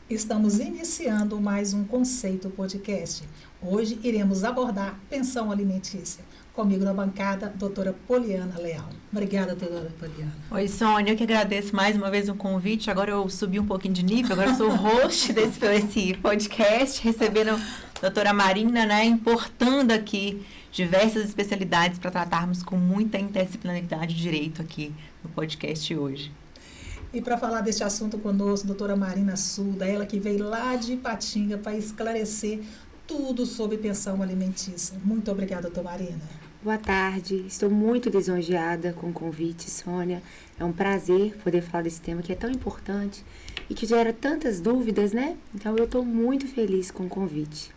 Estamos iniciando mais um Conceito Podcast. Hoje iremos abordar pensão alimentícia. Comigo na bancada, doutora Poliana Leal. Obrigada, doutora Poliana. Oi, Sônia, eu que agradeço mais uma vez o convite. Agora eu subi um pouquinho de nível, agora eu sou host desse podcast, recebendo a doutora Marina, né, importando aqui diversas especialidades para tratarmos com muita interdisciplinaridade de direito aqui no podcast hoje. E para falar deste assunto conosco, doutora Marina Suda, ela que veio lá de Ipatinga para esclarecer tudo sobre pensão alimentícia. Muito obrigada, doutora Marina. Boa tarde, estou muito lisonjeada com o convite, Sônia. É um prazer poder falar desse tema que é tão importante e que gera tantas dúvidas, né? Então, eu estou muito feliz com o convite.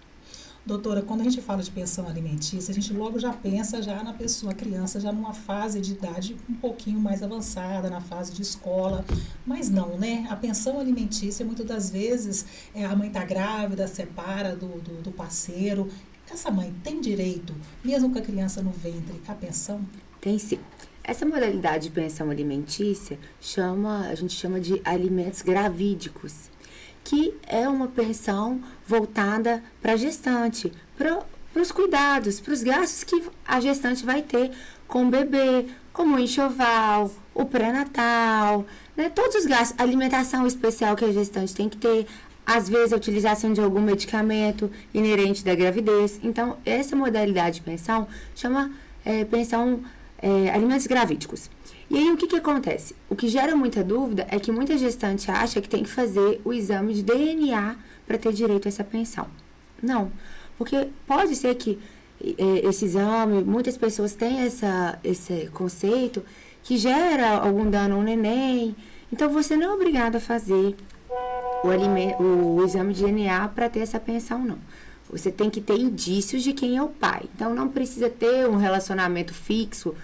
Doutora, quando a gente fala de pensão alimentícia, a gente logo já pensa já na pessoa, a criança, já numa fase de idade um pouquinho mais avançada, na fase de escola, mas não, né? A pensão alimentícia, muitas das vezes, a mãe está grávida, separa do parceiro. Essa mãe tem direito, mesmo com a criança no ventre, à pensão? Tem sim. Essa modalidade de pensão alimentícia a gente chama de alimentos gravídicos, que é uma pensão voltada para a gestante, para os cuidados, para os gastos que a gestante vai ter com o bebê, como o enxoval, o pré-natal, né? Todos os gastos, alimentação especial que a gestante tem que ter, às vezes a utilização de algum medicamento inerente da gravidez. Então, essa modalidade de pensão chama pensão alimentos gravídicos. E aí, o que acontece? O que gera muita dúvida é que muita gestante acha que tem que fazer o exame de DNA para ter direito a essa pensão. Não, porque pode ser que esse exame, muitas pessoas têm esse conceito que gera algum dano ao neném. Então, você não é obrigado a fazer o exame de DNA para ter essa pensão, não. Você tem que ter indícios de quem é o pai. Então, não precisa ter um relacionamento fixo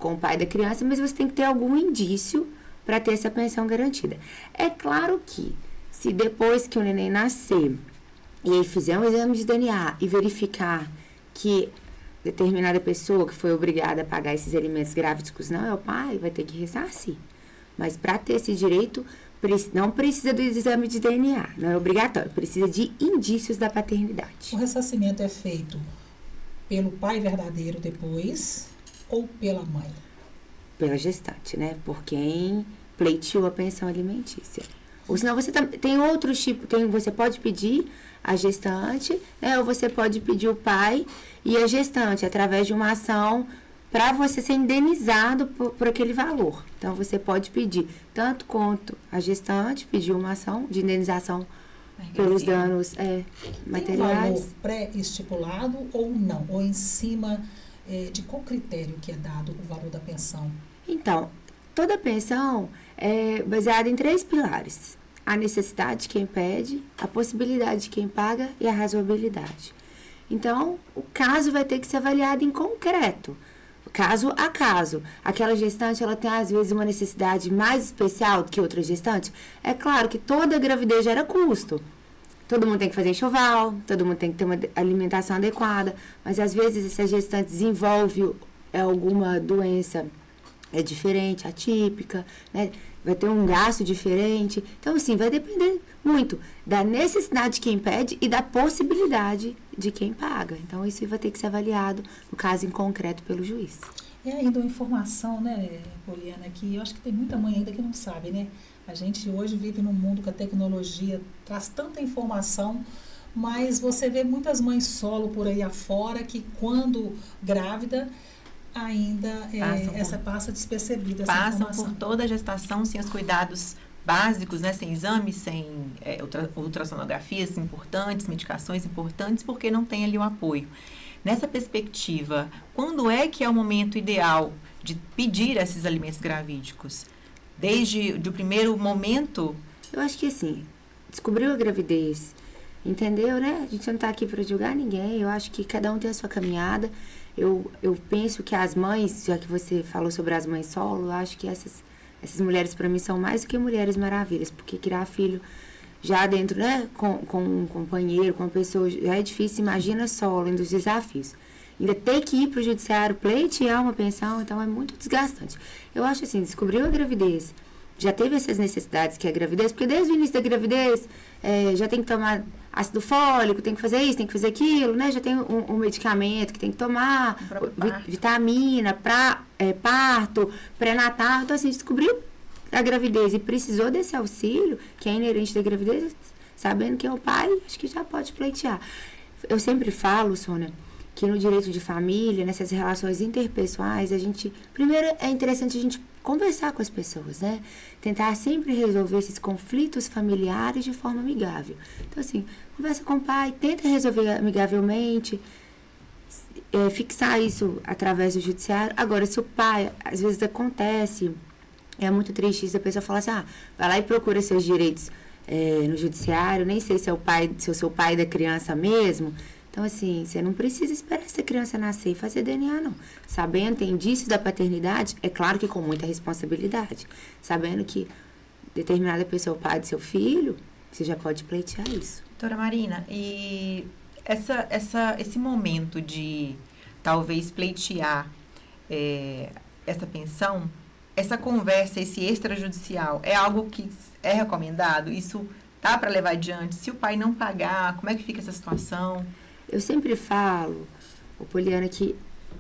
com o pai da criança, mas você tem que ter algum indício para ter essa pensão garantida. É claro que, se depois que o neném nascer e ele fizer um exame de DNA e verificar que determinada pessoa que foi obrigada a pagar esses alimentos gravídicos não é o pai, vai ter que ressarcir. Mas para ter esse direito, não precisa do exame de DNA, não é obrigatório, precisa de indícios da paternidade. O ressarcimento é feito pelo pai verdadeiro depois ou pela mãe? Pela gestante, né? Por quem pleiteou a pensão alimentícia. Ou senão você tem outros tipos, você pode pedir a gestante, né? Ou você pode pedir o pai e a gestante através de uma ação para você ser indenizado por aquele valor. Então, você pode pedir, tanto quanto a gestante, pedir uma ação de indenização pelos danos materiais. Tem um valor pré-estipulado ou não? Ou em cima de qual critério que é dado o valor da pensão? Então, toda pensão é baseada em 3 pilares. A necessidade de quem pede, a possibilidade de quem paga e a razoabilidade. Então, o caso vai ter que ser avaliado em concreto, caso a caso. Aquela gestante, ela tem às vezes uma necessidade mais especial do que outra gestante. É claro que toda gravidez gera custo. Todo mundo tem que fazer enxoval, todo mundo tem que ter uma alimentação adequada, mas às vezes essa gestante desenvolve alguma doença diferente, atípica, né? Vai ter um gasto diferente. Então, assim, vai depender muito da necessidade de quem pede e da possibilidade de quem paga. Então, isso vai ter que ser avaliado, no caso em concreto, pelo juiz. E ainda uma informação, né, Poliana, que eu acho que tem muita mãe ainda que não sabe, né? A gente hoje vive num mundo que a tecnologia traz tanta informação, mas você vê muitas mães solo por aí afora que quando grávida ainda passa despercebida essa passam informação. por toda a gestação sem os cuidados básicos, né, sem exames, sem ultrassonografias importantes, medicações importantes, porque não tem ali o apoio. Nessa perspectiva, quando é que é o momento ideal de pedir esses alimentos gravídicos? Desde o primeiro momento? Eu acho que assim, descobriu a gravidez, entendeu, né? A gente não está aqui para julgar ninguém, eu acho que cada um tem a sua caminhada. Eu penso que as mães, já que você falou sobre as mães solo, eu acho que essas mulheres para mim são mais do que mulheres maravilhas, porque criar filho já dentro, né, com um companheiro, com uma pessoa, já é difícil, imagina solo, ainda os desafios. Ainda ter que ir para o judiciário pleitear uma pensão, então é muito desgastante. Eu acho assim, descobriu a gravidez, já teve essas necessidades que é a gravidez, porque desde o início da gravidez já tem que tomar ácido fólico, tem que fazer isso, tem que fazer aquilo, né? Já tem um medicamento que tem que tomar, vitamina para parto, pré-natal. Então, assim, descobriu a gravidez e precisou desse auxílio, que é inerente da gravidez, sabendo que é o pai, acho que já pode pleitear. Eu sempre falo, Sônia, que no direito de família, nessas relações interpessoais, primeiro é interessante a gente conversar com as pessoas, né? Tentar sempre resolver esses conflitos familiares de forma amigável. Então, assim, conversa com o pai, tenta resolver amigavelmente, fixar isso através do judiciário. Agora, se o pai, às vezes acontece, é muito triste isso, a pessoa fala assim, vai lá e procura seus direitos no judiciário, nem sei se eu sou o pai da criança mesmo. Então, assim, você não precisa esperar essa criança nascer e fazer DNA, não. Sabendo, tem indícios da paternidade, é claro que com muita responsabilidade. Sabendo que determinada pessoa é o pai do seu filho, você já pode pleitear isso. Doutora Marina, e esse momento de talvez pleitear essa pensão, essa conversa, esse extrajudicial, é algo que é recomendado? Isso tá para levar adiante? Se o pai não pagar, como é que fica essa situação? Eu sempre falo, Poliana, que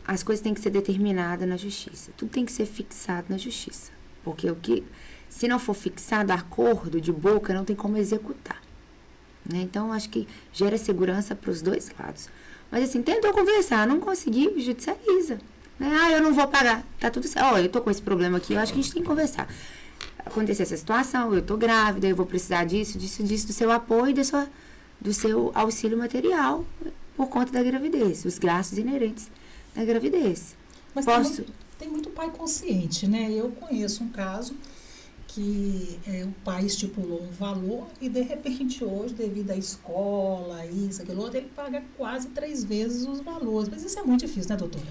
as coisas têm que ser determinadas na justiça. Tudo tem que ser fixado na justiça. Porque se não for fixado, acordo de boca, não tem como executar. Né? Então, acho que gera segurança para os dois lados. Mas, assim, tentou conversar, não conseguiu, judicializa. Né? Eu não vou pagar. Tá tudo certo. Eu tô com esse problema aqui, eu acho que a gente tem que conversar. Aconteceu essa situação, eu tô grávida, eu vou precisar disso, do seu apoio, do seu auxílio material por conta da gravidez, os gastos inerentes da gravidez. Mas tem muito pai consciente, né? Eu conheço um caso que o pai estipulou um valor e, de repente, hoje, devido à escola, isso, aquilo outro, ele paga quase 3 vezes os valores. Mas isso é muito difícil, né, doutora?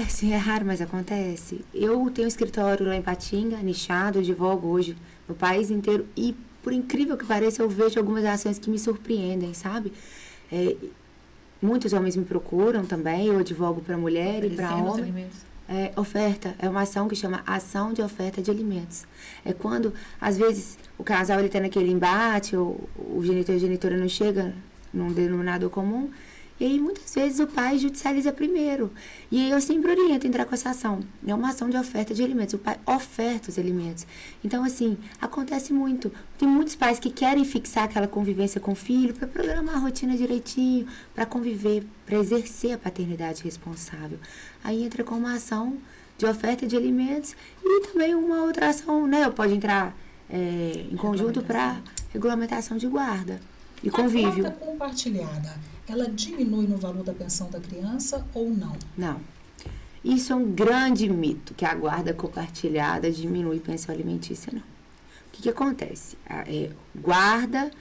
Sim, é raro, mas acontece. Eu tenho um escritório lá em Patinga, nichado, eu advogo hoje no país inteiro e, por incrível que pareça, eu vejo algumas ações que me surpreendem, sabe? Muitos homens me procuram também, eu advogo para mulher e para homem. Oferta, é uma ação que chama Ação de Oferta de Alimentos. É quando, às vezes, o casal está naquele embate, ou o genitor e a genitora não chegam num denominador comum, e aí, muitas vezes, o pai judicializa primeiro. E aí, eu sempre oriento a entrar com essa ação. É uma ação de oferta de alimentos. O pai oferta os alimentos. Então, assim, acontece muito. Tem muitos pais que querem fixar aquela convivência com o filho para programar a rotina direitinho, para conviver, para exercer a paternidade responsável. Aí, entra com uma ação de oferta de alimentos e também uma outra ação, né? Pode entrar em conjunto para regulamentação de guarda e convívio. A guarda compartilhada, ela diminui no valor da pensão da criança ou não? Não. Isso é um grande mito, que a guarda compartilhada diminui pensão alimentícia, não. O que acontece? Guarda,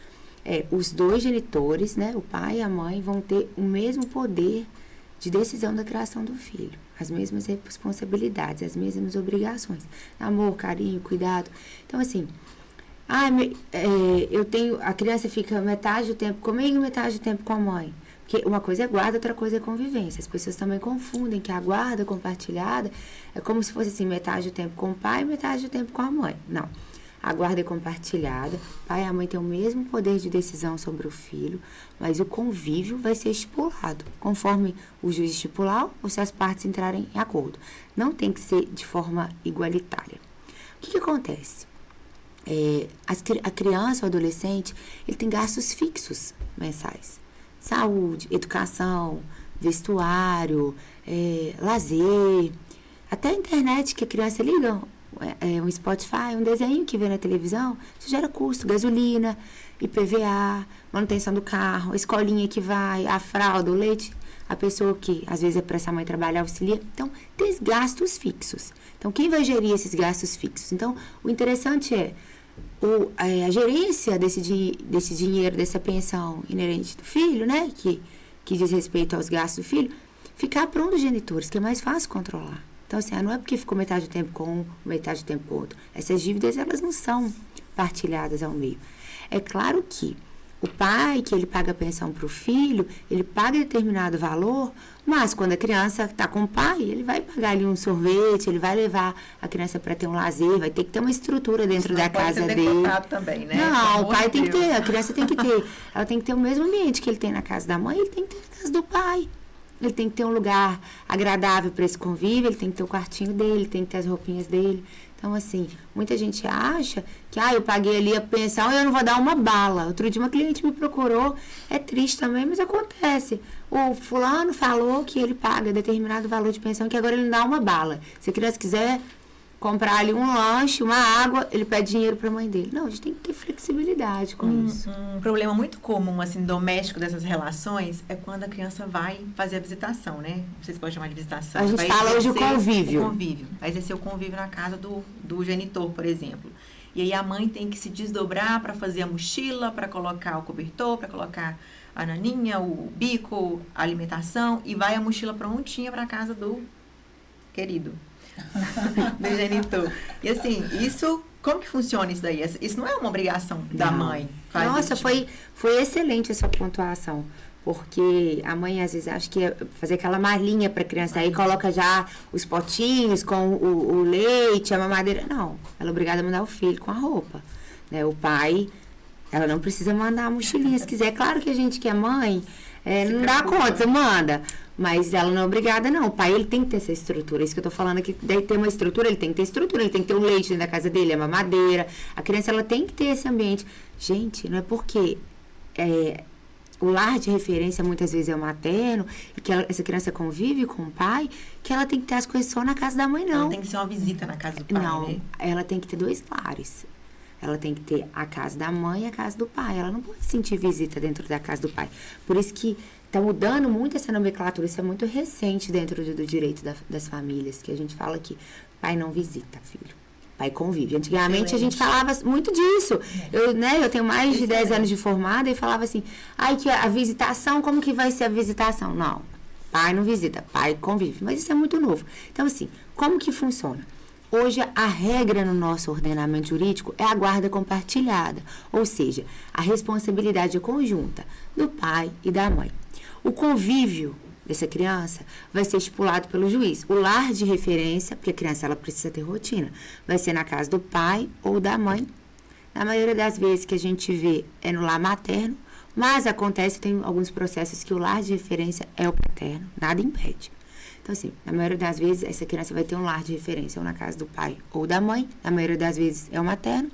os dois genitores, né, o pai e a mãe, vão ter o mesmo poder de decisão da criação do filho. As mesmas responsabilidades, as mesmas obrigações. Amor, carinho, cuidado. Então, assim, a criança fica metade do tempo comigo e metade do tempo com a mãe. Porque uma coisa é guarda, outra coisa é convivência. As pessoas também confundem que a guarda compartilhada é como se fosse assim, metade do tempo com o pai e metade do tempo com a mãe. Não. A guarda é compartilhada, o pai e a mãe têm o mesmo poder de decisão sobre o filho, mas o convívio vai ser estipulado, conforme o juiz estipular ou se as partes entrarem em acordo. Não tem que ser de forma igualitária. O que acontece? A criança ou adolescente, ele tem gastos fixos mensais. Saúde, educação, vestuário, lazer, até a internet que a criança liga, um Spotify, um desenho que vê na televisão, isso gera custo, gasolina, IPVA, manutenção do carro, a escolinha que vai, a fralda, o leite, a pessoa que às vezes é para essa mãe trabalhar, auxilia. Então, tem gastos fixos. Então, quem vai gerir esses gastos fixos? Então, o interessante a gerência desse dinheiro, dessa pensão inerente do filho, né, que diz respeito aos gastos do filho, ficar para um dos genitores, que é mais fácil controlar. Então, assim, não é porque ficou metade do tempo com um, metade do tempo com o outro. Essas dívidas, elas não são partilhadas ao meio. É claro que O pai, que ele paga a pensão para o filho, ele paga determinado valor, mas quando a criança está com o pai, ele vai pagar ali um sorvete, ele vai levar a criança para ter um lazer, vai ter que ter uma estrutura dentro da casa dele. Também, né? Não, o pai tem que ter, a criança tem que ter. Ela tem que ter o mesmo ambiente que ele tem na casa da mãe, ele tem que ter na casa do pai. Ele tem que ter um lugar agradável para esse convívio, ele tem que ter o quartinho dele, tem que ter as roupinhas dele. Então, assim, muita gente acha que, eu paguei ali a pensão e eu não vou dar uma bala. Outro dia uma cliente me procurou, é triste também, mas acontece. O fulano falou que ele paga determinado valor de pensão, que agora ele não dá uma bala. Se a criança quiser comprar ali um lanche, uma água, ele pede dinheiro para a mãe dele. Não, a gente tem que ter flexibilidade com isso. Um problema muito comum, assim, doméstico dessas relações é quando a criança vai fazer a visitação, né? Não sei se pode chamar de visitação. A gente vai fala hoje o exercer convívio. O convívio. Vai exercer o convívio na casa do genitor, por exemplo. E aí a mãe tem que se desdobrar para fazer a mochila, para colocar o cobertor, para colocar a naninha, o bico, a alimentação, e vai a mochila prontinha para a casa do querido. Do genitor. E assim, como que funciona isso daí? Isso não é uma obrigação da mãe. Nossa, foi excelente essa pontuação. Porque a mãe, às vezes, acha que é fazer aquela malinha para a criança. Aí coloca já os potinhos com o leite, a mamadeira. Não, ela é obrigada a mandar o filho com a roupa. Né? O pai, ela não precisa mandar a mochilinha se quiser. Claro que a gente que é mãe, não dá conta, você manda. Mas ela não é obrigada, não. O pai, ele tem que ter essa estrutura. Isso que eu tô falando aqui, daí ter uma estrutura, ele tem que ter estrutura. Ele tem que ter o leite dentro da casa dele, a mamadeira. A criança, ela tem que ter esse ambiente. Gente, não é porque o lar de referência muitas vezes é o materno e que essa criança convive com o pai, que ela tem que ter as coisas só na casa da mãe, não. Ela tem que ser uma visita na casa do pai, não, né? Ela tem que ter 2 lares. Ela tem que ter a casa da mãe e a casa do pai. Ela não pode sentir visita dentro da casa do pai. Por isso que está mudando muito essa nomenclatura. Isso é muito recente dentro do direito das famílias, que a gente fala que pai não visita, filho. Pai convive. Antigamente a gente falava muito disso. Eu tenho mais de 10 anos de formada e falava assim, que a visitação, como que vai ser a visitação? Não, pai não visita, pai convive. Mas isso é muito novo. Então, assim, como que funciona? Hoje, a regra no nosso ordenamento jurídico é a guarda compartilhada, ou seja, a responsabilidade conjunta do pai e da mãe. O convívio dessa criança vai ser estipulado pelo juiz. O lar de referência, porque a criança ela precisa ter rotina, vai ser na casa do pai ou da mãe. Na maioria das vezes que a gente vê é no lar materno, mas acontece, tem alguns processos que o lar de referência é o paterno, nada impede. Então, assim, na maioria das vezes, essa criança vai ter um lar de referência ou na casa do pai ou da mãe, na maioria das vezes é o materno,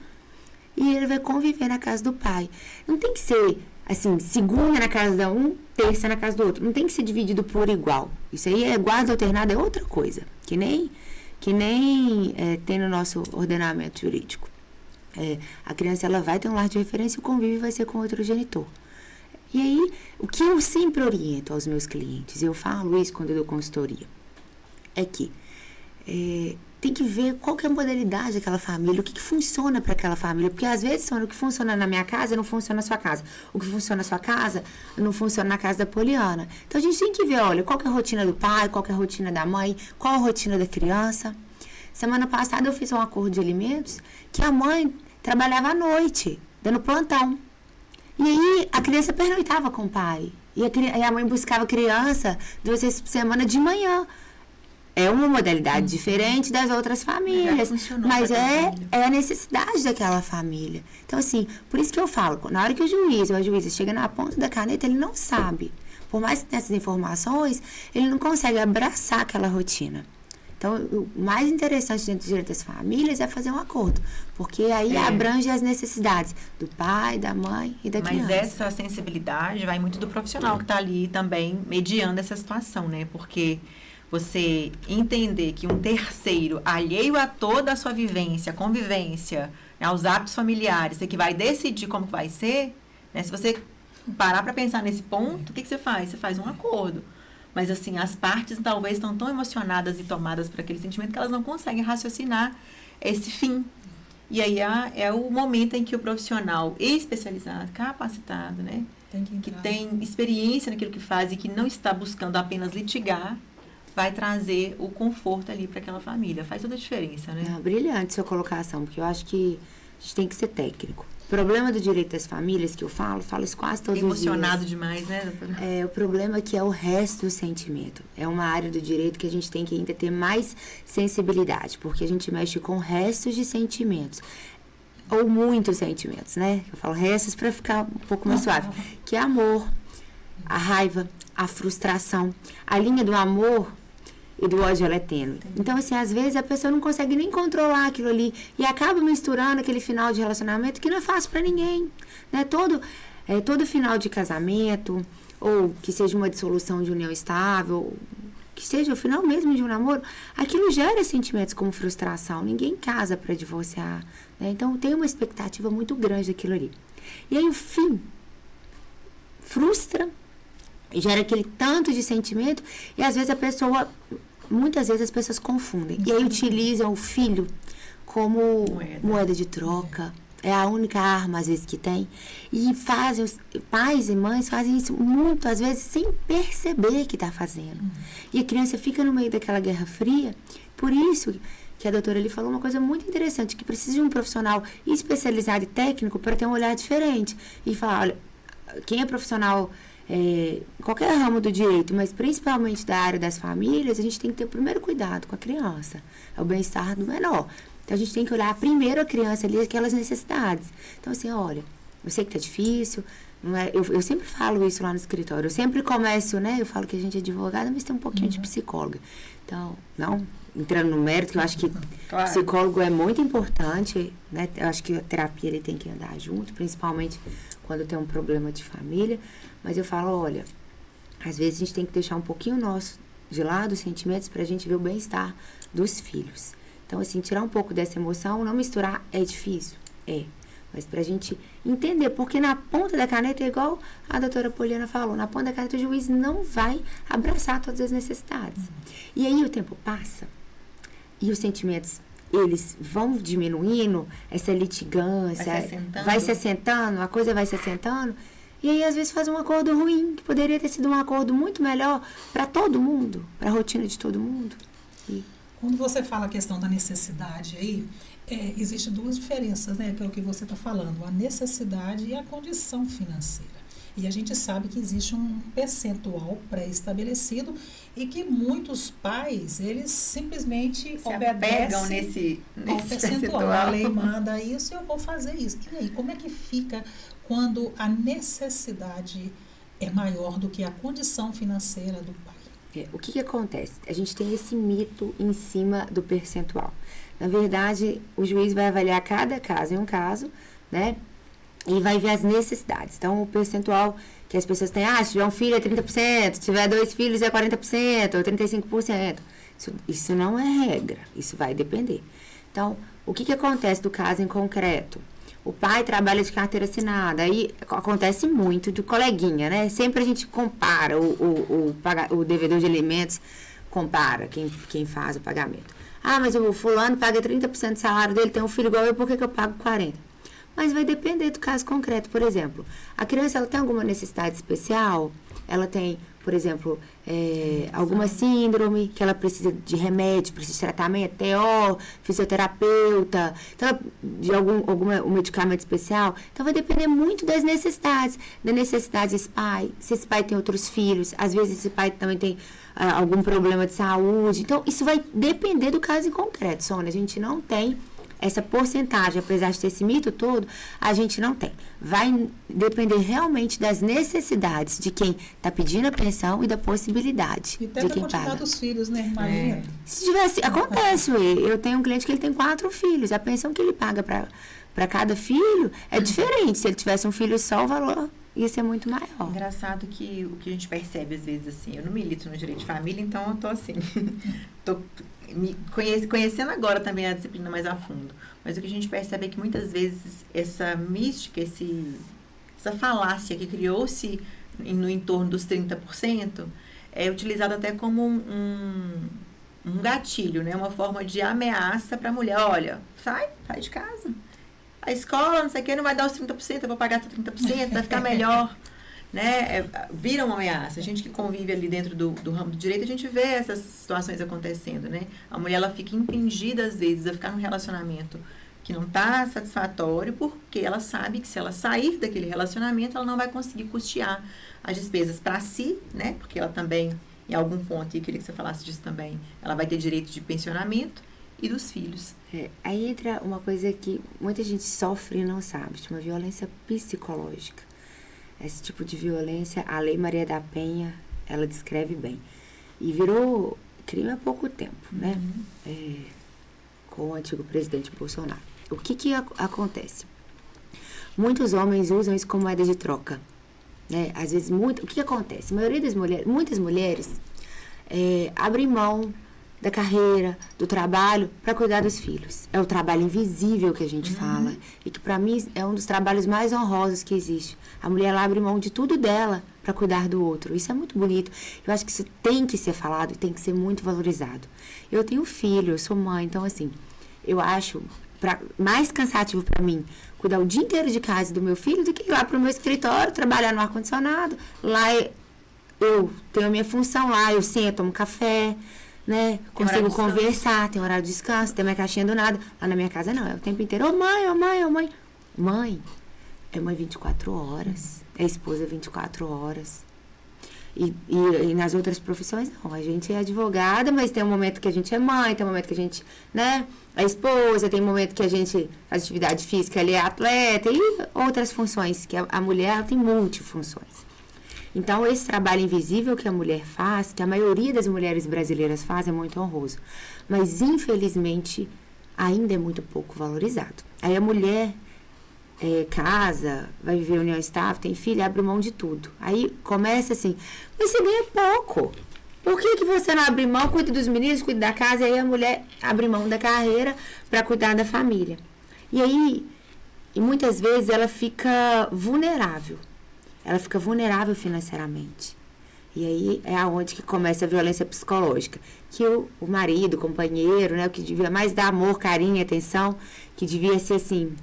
e ele vai conviver na casa do pai. Não tem que ser, assim, segunda na casa de um, terça na casa do outro. Não tem que ser dividido por igual. Isso aí guarda alternada, é outra coisa, que nem tem no nosso ordenamento jurídico. A criança ela vai ter um lar de referência e o convívio vai ser com outro genitor. E aí, o que eu sempre oriento aos meus clientes, eu falo isso quando eu dou consultoria, é que tem que ver qual que é a modalidade daquela família, o que funciona para aquela família, porque às vezes o que funciona na minha casa não funciona na sua casa, o que funciona na sua casa não funciona na casa da Poliana. Então a gente tem que ver, olha, qual que é a rotina do pai, qual que é a rotina da mãe, qual a rotina da criança. Semana passada eu fiz um acordo de alimentos que a mãe trabalhava à noite, dando plantão. E aí a criança pernoitava com o pai. E a mãe buscava a criança 2 vezes por semana de manhã. É uma modalidade diferente das outras famílias. Mas é a necessidade daquela família. Então, assim, por isso que eu falo, na hora que o juiz ou a juíza chega na ponta da caneta, ele não sabe. Por mais que tenha essas informações, ele não consegue abraçar aquela rotina. Então, o mais interessante dentro do direito das famílias é fazer um acordo. Porque aí abrange as necessidades do pai, da mãe e da criança. Mas essa sensibilidade vai muito do profissional que está ali também mediando essa situação, né? Porque você entender que um terceiro, alheio a toda a sua vivência, convivência, né, aos hábitos familiares, que vai decidir como vai ser, né? Se você parar para pensar nesse ponto, o que você faz? Você faz um acordo. Mas, assim, as partes talvez estão tão emocionadas e tomadas por aquele sentimento que elas não conseguem raciocinar esse fim. E aí é o momento em que o profissional especializado, capacitado, né? Que tem experiência naquilo que faz e que não está buscando apenas litigar, vai trazer o conforto ali para aquela família. Faz toda a diferença, né? Brilhante sua colocação, porque eu acho que a gente tem que ser técnico. problema do direito das famílias que eu falo isso quase todos os dias. Emocionado demais, né, doutora? O problema é que é o resto do sentimento. É uma área do direito que a gente tem que ainda ter mais sensibilidade, porque a gente mexe com restos de sentimentos. Ou muitos sentimentos, né? Eu falo restos para ficar um pouco mais suave. Que é amor, a raiva, a frustração. A linha do amor e do ódio, ela é tênue. Então, assim, às vezes a pessoa não consegue nem controlar aquilo ali e acaba misturando aquele final de relacionamento que não é fácil para ninguém, né? Todo final de casamento, ou que seja uma dissolução de união estável, que seja o final mesmo de um namoro, aquilo gera sentimentos como frustração. Ninguém casa para divorciar, né? Então, tem uma expectativa muito grande daquilo ali. E aí, o fim frustra, gera aquele tanto de sentimento, e às vezes muitas vezes as pessoas confundem. E aí utilizam o filho como moeda de troca. É a única arma, às vezes, que tem. E os pais e mães fazem isso muitas vezes sem perceber que está fazendo. E a criança fica no meio daquela guerra fria. Por isso que a doutora ali falou uma coisa muito interessante, que precisa de um profissional especializado e técnico para ter um olhar diferente. E falar, olha, quem é profissional... qualquer ramo do direito, mas principalmente da área das famílias, a gente tem que ter o primeiro cuidado com a criança, é o bem-estar do menor. Então, a gente tem que olhar primeiro a criança ali, aquelas necessidades. Então, assim, olha, eu sei que tá difícil, não é, eu sempre falo isso lá no escritório, eu sempre começo, né, eu falo que a gente é advogada, mas tem um pouquinho de psicóloga. Então, não entrando no mérito, que eu acho que psicólogo é muito importante, né, eu acho que a terapia ele tem que andar junto, principalmente quando tem um problema de família. Mas eu falo, olha, às vezes a gente tem que deixar um pouquinho nosso de lado, os sentimentos, pra gente ver o bem-estar dos filhos. Então, assim, tirar um pouco dessa emoção, não misturar, é difícil? É. Mas pra gente entender, porque na ponta da caneta, é igual a doutora Poliana falou, na ponta da caneta o juiz não vai abraçar todas as necessidades. E aí o tempo passa, e os sentimentos, eles vão diminuindo, essa litigância, vai se assentando, a coisa vai se assentando. E aí, às vezes, faz um acordo ruim, que poderia ter sido um acordo muito melhor para todo mundo, para a rotina de todo mundo. Quando você fala a questão da necessidade aí, existem duas diferenças, né? Que é o que você está falando, a necessidade e a condição financeira. E a gente sabe que existe um percentual pré-estabelecido e que muitos pais, eles simplesmente obedecem ao percentual. A lei manda isso e eu vou fazer isso. E aí, como é que fica quando a necessidade é maior do que a condição financeira do pai? O que acontece? A gente tem esse mito em cima do percentual. Na verdade, o juiz vai avaliar cada caso em um caso, né? E vai ver as necessidades. Então, o percentual que as pessoas têm, se tiver um filho é 30%, se tiver 2 filhos é 40% ou 35%. Isso não é regra, isso vai depender. Então, o que acontece do caso em concreto? O pai trabalha de carteira assinada, aí acontece muito de coleguinha, né? Sempre a gente compara, o devedor de alimentos compara quem faz o pagamento. Mas o fulano paga 30% do salário dele, tem um filho igual eu, por que eu pago 40%? Mas vai depender do caso concreto. Por exemplo, a criança ela tem alguma necessidade especial? Ela tem, por exemplo, alguma síndrome que ela precisa de remédio, precisa de tratamento, TO, fisioterapeuta, então, algum medicamento especial. Então, vai depender muito das necessidades. Da necessidade desse pai, se esse pai tem outros filhos, às vezes esse pai também tem algum problema de saúde. Então, isso vai depender do caso em concreto, Sônia. A gente não tem essa porcentagem, apesar de ter esse mito todo, a gente não tem. Vai depender realmente das necessidades de quem está pedindo a pensão e da possibilidade e até de da quem quantidade paga. Dos filhos, né? Imagina. Se tivesse, acontece, eu tenho um cliente que ele tem 4 filhos, a pensão que ele paga para cada filho é diferente. Se ele tivesse um filho só, o valor ia ser muito maior. Engraçado que o que a gente percebe às vezes assim, eu não milito no direito de família, então eu tô assim, tô me conhecendo agora também a disciplina mais a fundo, mas o que a gente percebe é que muitas vezes essa mística, essa falácia que criou-se no entorno dos 30% é utilizada até como um gatilho, né? Uma forma de ameaça para a mulher, olha, sai de casa. A escola, não sei o que, não vai dar os 30%, eu vou pagar 30%, vai ficar melhor, né? Vira uma ameaça. A gente que convive ali dentro do ramo do direito, a gente vê essas situações acontecendo, né? A mulher, ela fica impingida, às vezes, a ficar num relacionamento que não está satisfatório, porque ela sabe que se ela sair daquele relacionamento, ela não vai conseguir custear as despesas para si, né? Porque ela também, em algum ponto, e eu queria que você falasse disso também, ela vai ter direito de pensionamento e dos filhos. Aí entra uma coisa que muita gente sofre e não sabe, chama violência psicológica. Esse tipo de violência, a Lei Maria da Penha, ela descreve bem. E virou crime há pouco tempo, né? Com o antigo presidente Bolsonaro. O que acontece? Muitos homens usam isso como moeda de troca, né? Às vezes, o que acontece? A maioria das mulheres, muitas mulheres abrem mão da carreira, do trabalho, para cuidar dos filhos. É o trabalho invisível que a gente fala, e que para mim é um dos trabalhos mais honrosos que existe. A mulher, ela abre mão de tudo dela para cuidar do outro. Isso é muito bonito. Eu acho que isso tem que ser falado e tem que ser muito valorizado. Eu tenho filho, eu sou mãe, então assim, eu acho mais cansativo para mim cuidar o dia inteiro de casa do meu filho do que ir lá para o meu escritório, trabalhar no ar-condicionado. Lá eu tenho a minha função, lá eu sento, tomo café, né? Consigo conversar, tem horário de descanso, tem minha caixinha do nada. Lá na minha casa não, é o tempo inteiro, ô mãe, ô mãe, ô mãe. Mãe é mãe 24 horas, é esposa 24 horas. E nas outras profissões, não. A gente é advogada, mas tem um momento que a gente é mãe, tem um momento que a gente, né, é esposa, tem um momento que a gente faz atividade física, ela é atleta, e outras funções, que a mulher ela tem multifunções. Então, esse trabalho invisível que a mulher faz, que a maioria das mulheres brasileiras faz, é muito honroso. Mas, infelizmente, ainda é muito pouco valorizado. Aí a mulher casa, vai viver união estável, tem filho, abre mão de tudo. Aí começa assim, mas você ganha pouco. Por que você não abre mão, cuida dos meninos, cuida da casa, e aí a mulher abre mão da carreira para cuidar da família. E aí, muitas vezes ela fica vulnerável. Ela fica vulnerável financeiramente. E aí é aonde que começa a violência psicológica. Que o marido, o companheiro, né, o que devia mais dar amor, carinho e atenção, que devia ser assim,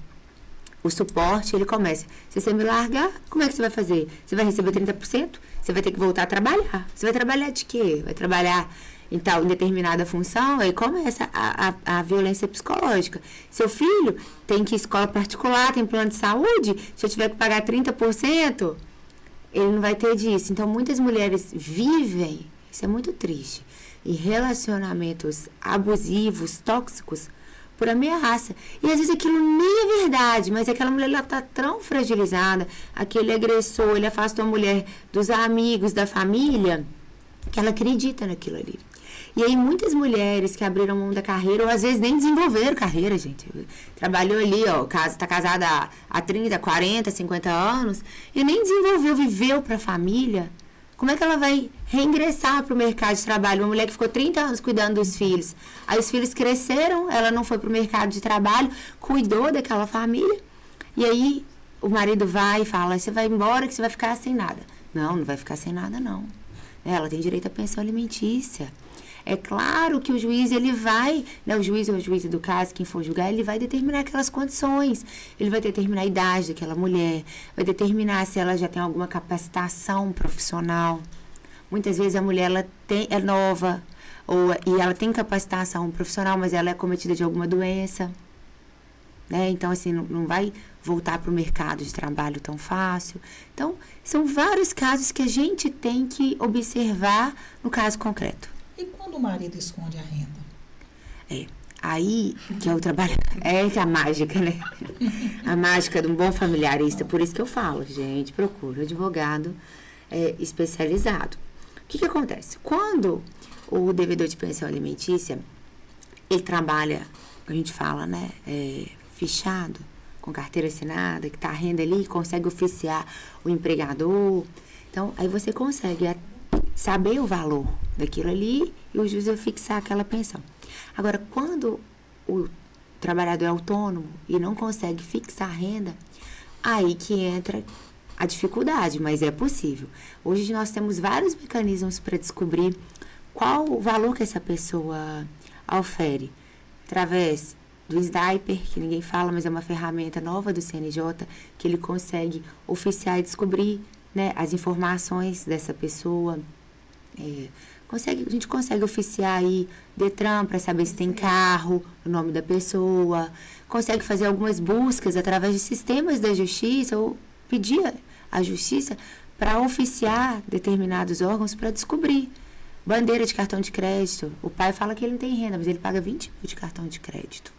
o suporte, ele começa. Se você me largar, como é que você vai fazer? Você vai receber 30%? Você vai ter que voltar a trabalhar. Você vai trabalhar de quê? Vai trabalhar em tal determinada função? Aí começa a violência psicológica. Seu filho tem que ir à escola particular, tem plano de saúde, se eu tiver que pagar 30%, ele não vai ter disso. Então, muitas mulheres vivem, isso é muito triste, em relacionamentos abusivos, tóxicos, por ameaça. E às vezes aquilo nem é verdade, mas aquela mulher está tão fragilizada, aquele agressor, ele afastou a mulher dos amigos, da família, que ela acredita naquilo ali. E aí muitas mulheres que abriram mão da carreira, ou às vezes nem desenvolveram carreira, gente. Trabalhou ali, ó, tá casada há 30, 40, 50 anos, e nem desenvolveu, viveu para a família. Como é que ela vai reingressar para o mercado de trabalho? Uma mulher que ficou 30 anos cuidando dos filhos. Aí os filhos cresceram, ela não foi para o mercado de trabalho, cuidou daquela família. E aí o marido vai e fala, você vai embora que você vai ficar sem nada. Não, não vai ficar sem nada, não. Ela tem direito à pensão alimentícia. É claro que o juiz, ele vai, né, o juiz ou a juíza do caso, quem for julgar, ele vai determinar aquelas condições. Ele vai determinar a idade daquela mulher, vai determinar se ela já tem alguma capacitação profissional. Muitas vezes a mulher ela é nova, e ela tem capacitação profissional, mas ela é acometida de alguma doença. Né? Então, assim, não vai voltar para o mercado de trabalho tão fácil. Então, são vários casos que a gente tem que observar no caso concreto. E quando o marido esconde a renda? Aí que é o trabalho, que é a mágica, né? A mágica de um bom familiarista. Por isso que eu falo, gente, procura um advogado especializado. O que acontece? Quando o devedor de pensão alimentícia, ele trabalha, a gente fala, né? Fichado, com carteira assinada, que tá a renda ali, consegue oficiar o empregador. Então, aí você consegue saber o valor daquilo ali e o juiz vai fixar aquela pensão. Agora, quando o trabalhador é autônomo e não consegue fixar a renda, aí que entra a dificuldade, mas é possível. Hoje nós temos vários mecanismos para descobrir qual o valor que essa pessoa ofere. Através do Sniper, que ninguém fala, mas é uma ferramenta nova do CNJ, que ele consegue oficiar e descobrir, né, as informações dessa pessoa, A gente consegue oficiar aí Detran para saber se tem carro, o nome da pessoa, consegue fazer algumas buscas através de sistemas da justiça ou pedir à justiça para oficiar determinados órgãos para descobrir. Bandeira de cartão de crédito. O pai fala que ele não tem renda, mas ele paga 20 mil de cartão de crédito.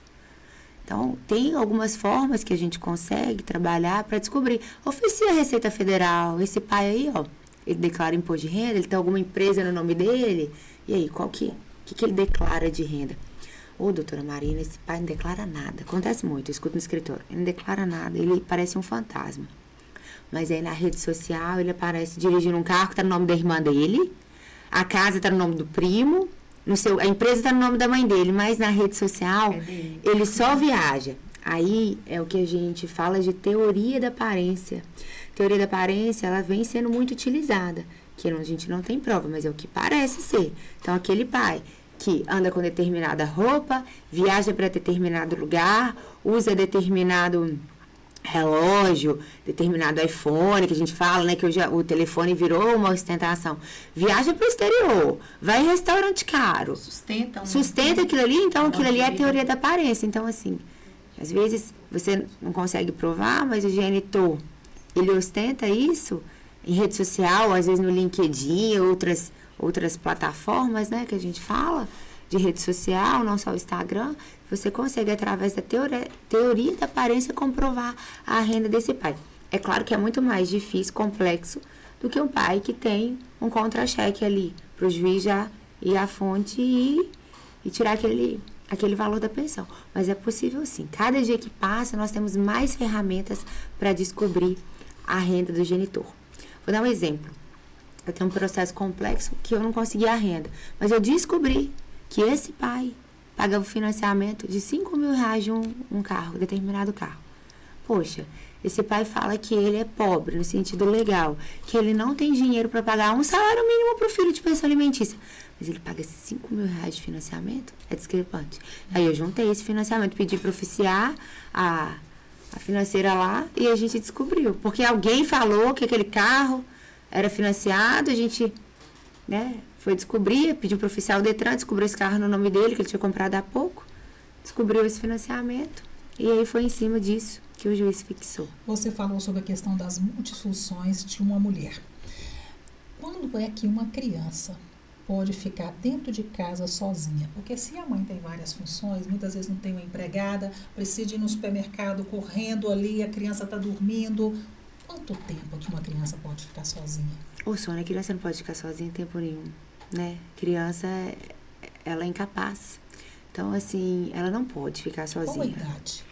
Então, tem algumas formas que a gente consegue trabalhar para descobrir. Oficia a Receita Federal. Esse pai aí, ó, ele declara imposto de renda, ele tem alguma empresa no nome dele. E aí, o que ele declara de renda? Ô, doutora Marina, esse pai não declara nada. Acontece muito, eu escuto no escritório. Ele não declara nada, ele parece um fantasma. Mas aí na rede social, ele aparece dirigindo um carro que está no nome da irmã dele, a casa está no nome do primo, a empresa está no nome da mãe dele, mas na rede social, ele só viaja. Aí é o que a gente fala de teoria da aparência. Teoria da aparência, ela vem sendo muito utilizada, que a gente não tem prova, mas é o que parece ser. Então, aquele pai que anda com determinada roupa, viaja para determinado lugar, usa determinado relógio, determinado iPhone, que a gente fala, né, que hoje o telefone virou uma ostentação. Viaja para o exterior, vai em restaurante caro. Sustenta aquilo ali, então aquilo ali é a teoria da aparência. Então, assim, às vezes você não consegue provar, mas o genitor, ele ostenta isso em rede social, às vezes no LinkedIn, outras plataformas, né, que a gente fala, de rede social, não só o Instagram, você consegue, através da teoria da aparência, comprovar a renda desse pai. É claro que é muito mais difícil, complexo, do que um pai que tem um contra-cheque ali, para o juiz já ir à fonte e tirar aquele valor da pensão. Mas é possível sim. Cada dia que passa, nós temos mais ferramentas para descobrir a renda do genitor. Vou dar um exemplo. Eu tenho um processo complexo que eu não consegui a renda, mas eu descobri que esse pai pagava o financiamento de 5 mil reais de um carro, determinado carro. Poxa, esse pai fala que ele é pobre, no sentido legal, que ele não tem dinheiro para pagar um salário mínimo para o filho de pensão alimentícia. Mas ele paga 5 mil reais de financiamento? É discrepante. Aí eu juntei esse financiamento, pedi para oficiar a financeira lá e a gente descobriu. Porque alguém falou que aquele carro era financiado, a gente, né, foi descobrir, pediu para o oficial Detran, descobriu esse carro no nome dele, que ele tinha comprado há pouco, descobriu esse financiamento, e aí foi em cima disso que o juiz fixou. Você falou sobre a questão das multifunções de uma mulher. Quando é que uma criança pode ficar dentro de casa sozinha? Porque se a mãe tem várias funções, muitas vezes não tem uma empregada, precisa ir no supermercado correndo ali, a criança está dormindo. Quanto tempo que uma criança pode ficar sozinha? Ô, Sônia, a criança não pode ficar sozinha em tempo nenhum, né? Criança, ela é incapaz. Então, assim, ela não pode ficar sozinha. Qual a idade?